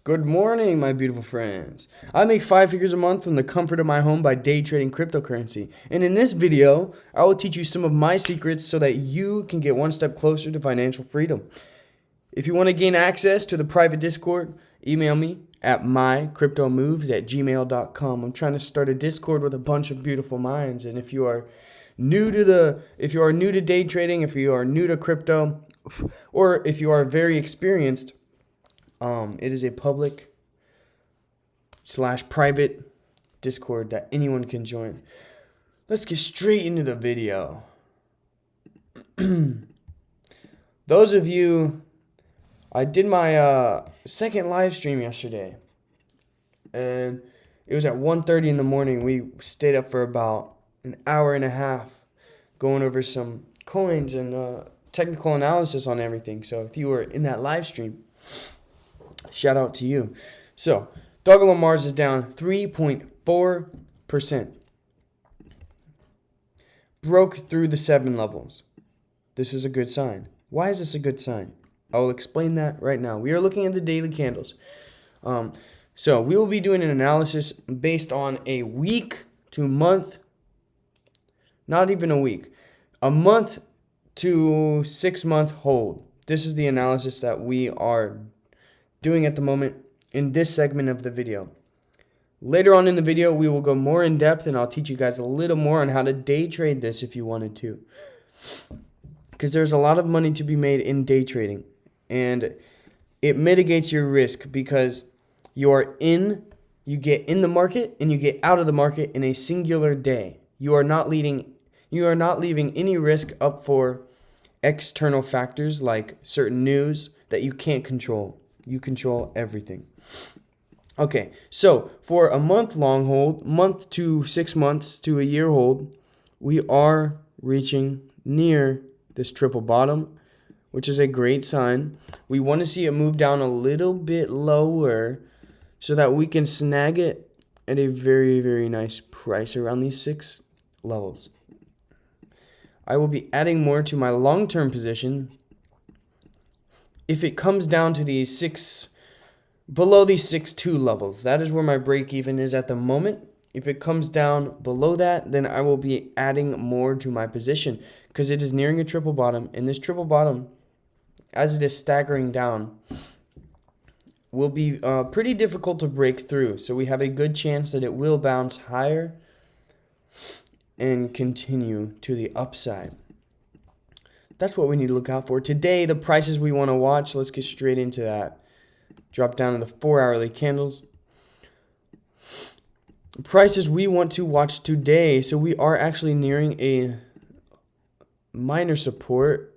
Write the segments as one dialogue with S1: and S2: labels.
S1: Good morning, my beautiful friends. I make 5 figures a month from the comfort of my home by day trading cryptocurrency. And in this video, I will teach you some of my secrets so that you can get one step closer to financial freedom. If you want to gain access to the private Discord, email me at mycryptomoves@gmail.com. I'm trying to start a Discord with a bunch of beautiful minds. And if you are new to day trading, if you are new to crypto, or if you are very experienced, it is a public / private Discord that anyone can join. Let's get straight into the video. Those of you, I did my second live stream yesterday, and it was at 1:30 in the morning. We stayed up for about an hour and a half going over some coins and technical analysis on everything. So if you were in that live stream, shout out to you. So, Dogelon Mars is down 3.4%. Broke through the 7 levels. This is a good sign. Why is this a good sign? I will explain that right now. We are looking at the daily candles. So, we will be doing an analysis based on a week to month, not even a month to 6-month hold. This is the analysis that we are doing at the moment in this segment of the video. Later on in the video, we will go more in depth and I'll teach you guys a little more on how to day trade this if you wanted to. Because there's a lot of money to be made in day trading, and it mitigates your risk because you get in the market and you get out of the market in a singular day. You are not leaving any risk up for external factors like certain news that you can't control. You control everything. Okay, so for a month-long hold, month to 6 months to a year hold, we are reaching near this triple bottom, which is a great sign. We want to see it move down a little bit lower so that we can snag it at a very, very nice price around these 6 levels. I will be adding more to my long-term position if it comes down to below these 6.2 levels. That is where my break even is at the moment. If it comes down below that, then I will be adding more to my position because it is nearing a triple bottom. And this triple bottom, as it is staggering down, will be pretty difficult to break through. So we have a good chance that it will bounce higher and continue to the upside. That's what we need to look out for. Today, the prices we want to watch, let's get straight into that. Drop down to the 4-hourly candles. Prices we want to watch today. So we are actually nearing a minor support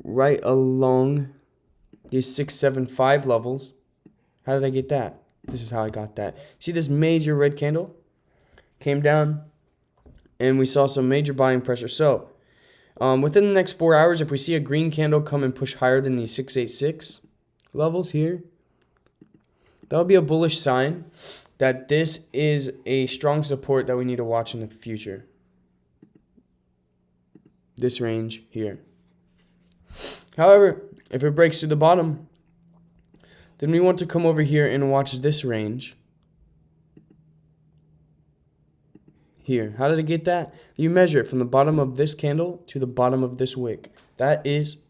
S1: right along these 675 levels. How did I get that? This is how I got that. See this major red candle? Came down and we saw some major buying pressure. So within the next 4 hours, if we see a green candle come and push higher than these 686 levels here, that would be a bullish sign that this is a strong support that we need to watch in the future. This range here. However, if it breaks through the bottom, then we want to come over here and watch this range here. How did I get that? You measure it from the bottom of this candle to the bottom of this wick. That is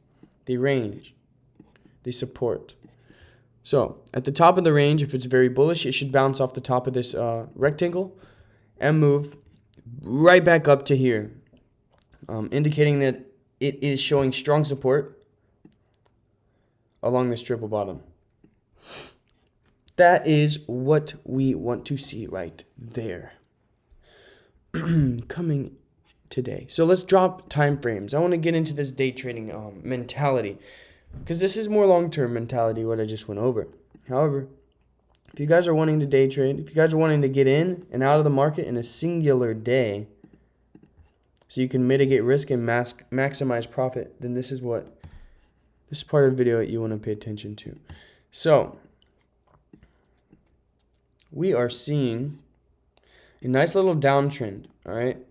S1: the range, the support. So at the top of the range, if it's very bullish, it should bounce off the top of this rectangle and move right back up to here, indicating that it is showing strong support along this triple bottom. That is what we want to see right there. Coming today. So let's drop time frames. I want to get into this day trading mentality because this is more long-term mentality what I just went over. However, if you guys are wanting to day trade, if you guys are wanting to get in and out of the market in a singular day so you can mitigate risk and maximize profit, then this is part of the video that you want to pay attention to. So we are seeing a nice little downtrend, all right?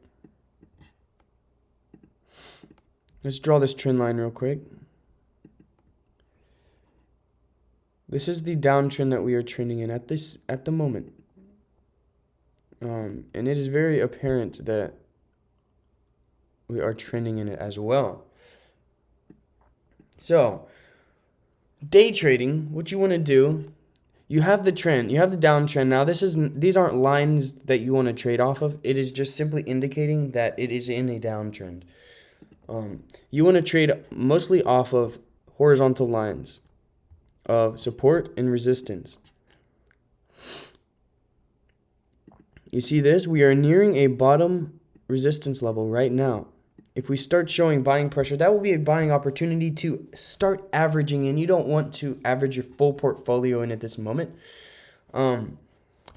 S1: Let's draw this trend line real quick. This is the downtrend that we are trending in at the moment. And it is very apparent that we are trending in it as well. So, day trading, what you want to do, you have the trend, you have the downtrend. Now, these aren't lines that you want to trade off of. It is just simply indicating that it is in a downtrend. You want to trade mostly off of horizontal lines of support and resistance. You see this? We are nearing a bottom resistance level right now. If we start showing buying pressure, that will be a buying opportunity to start averaging in. You don't want to average your full portfolio in at this moment. Now,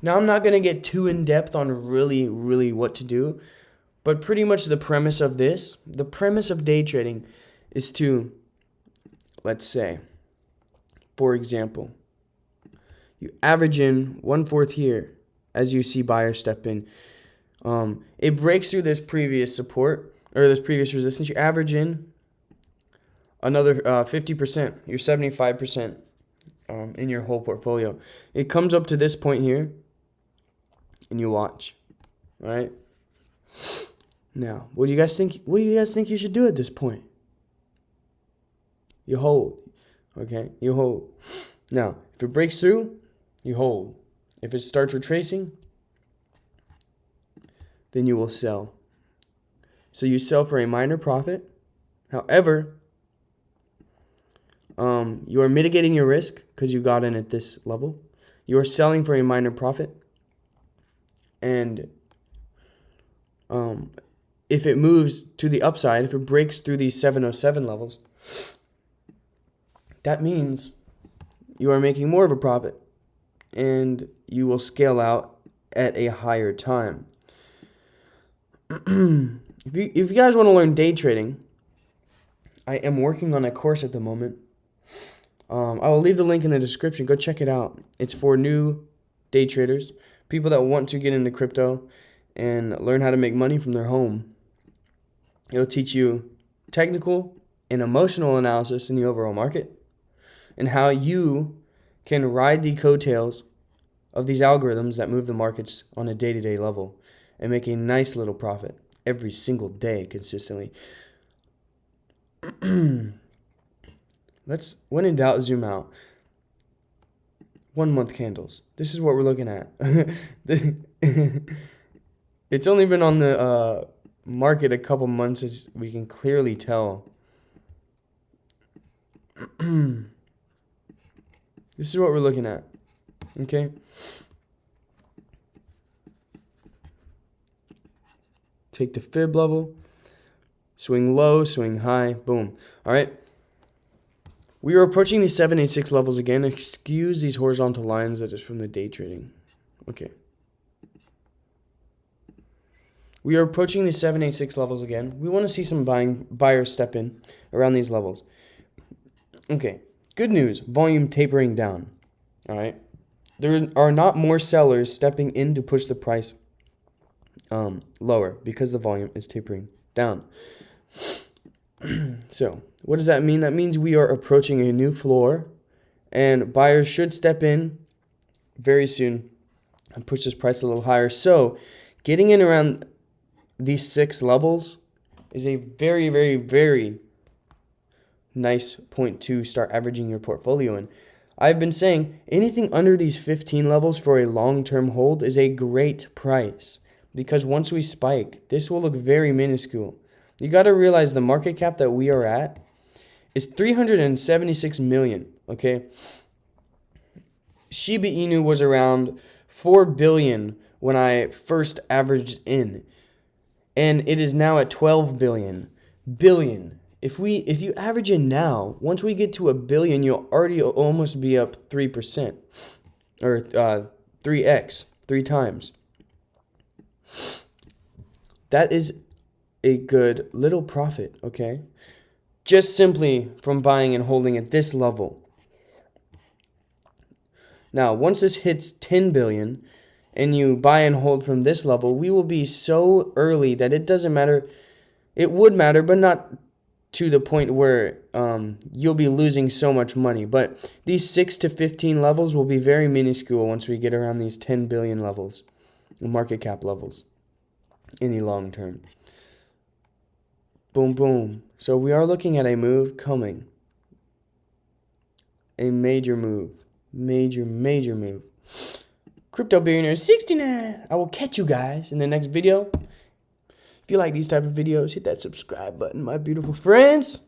S1: I'm not going to get too in-depth on really what to do, but pretty much the premise of day trading is to, let's say, for example, you average in 1/4 here as you see buyers step in. It breaks through this previous support or this previous resistance. You average in another 50%, you're 75% in your whole portfolio. It comes up to this point here, and you watch, right? Now, what do you guys think? What do you guys think you should do at this point? You hold, okay? You hold. Now, if it breaks through, you hold. If it starts retracing, then you will sell. So you sell for a minor profit. However, you are mitigating your risk because you got in at this level. You are selling for a minor profit. And if it moves to the upside, if it breaks through these 707 levels, that means you are making more of a profit. And you will scale out at a higher time. If you guys want to learn day trading, I am working on a course at the moment. I will leave the link in the description. Go check it out. It's for new day traders, people that want to get into crypto and learn how to make money from their home. It'll teach you technical and emotional analysis in the overall market and how you can ride the coattails of these algorithms that move the markets on a day-to-day level and make a nice little profit every single day consistently. Let's, when in doubt, zoom out. 1 month candles. This is what we're looking at. It's only been on the market a couple months, as we can clearly tell. This is what we're looking at. Okay? Take the fib level. Swing low, swing high. Boom. All right. We are approaching the 786 levels again. Excuse these horizontal lines that is from the day trading. Okay. We are approaching the 786 levels again. We want to see some buyers step in around these levels. Okay. Good news. Volume tapering down. All right. There are not more sellers stepping in to push the price lower because the volume is tapering down. So, what does that mean? That means we are approaching a new floor, and buyers should step in very soon and push this price a little higher. So, getting in around these 6 levels is a very nice point to start averaging your portfolio in. I've been saying anything under these 15 levels for a long-term hold is a great price because once we spike, this will look very minuscule. You got to realize the market cap that we are at is 376 million, okay? Shiba Inu was around 4 billion when I first averaged in, and it is now at 12 billion. If you average in now, once we get to 1 billion, you'll already almost be up 3%, or 3x, 3 times. That is a good little profit, okay? Just simply from buying and holding at this level. Now, once this hits 10 billion and you buy and hold from this level, we will be so early that it doesn't matter. It would matter, but not to the point where you'll be losing so much money. But these 6 to 15 levels will be very minuscule once we get around these 10 billion levels, market cap levels, in the long term. Boom, boom. So we are looking at a move coming. A major move. Major move. Crypto Billionaire 69. I will catch you guys in the next video. If you like these type of videos, hit that subscribe button, my beautiful friends.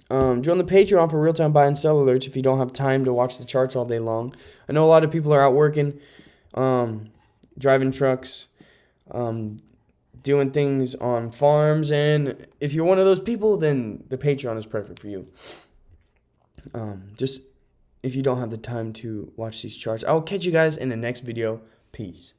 S1: Join the Patreon for real-time buy and sell alerts if you don't have time to watch the charts all day long. I know a lot of people are out working, driving trucks, doing things on farms, and if you're one of those people, then the Patreon is perfect for you. Just if you don't have the time to watch these charts. I will catch you guys in the next video. Peace.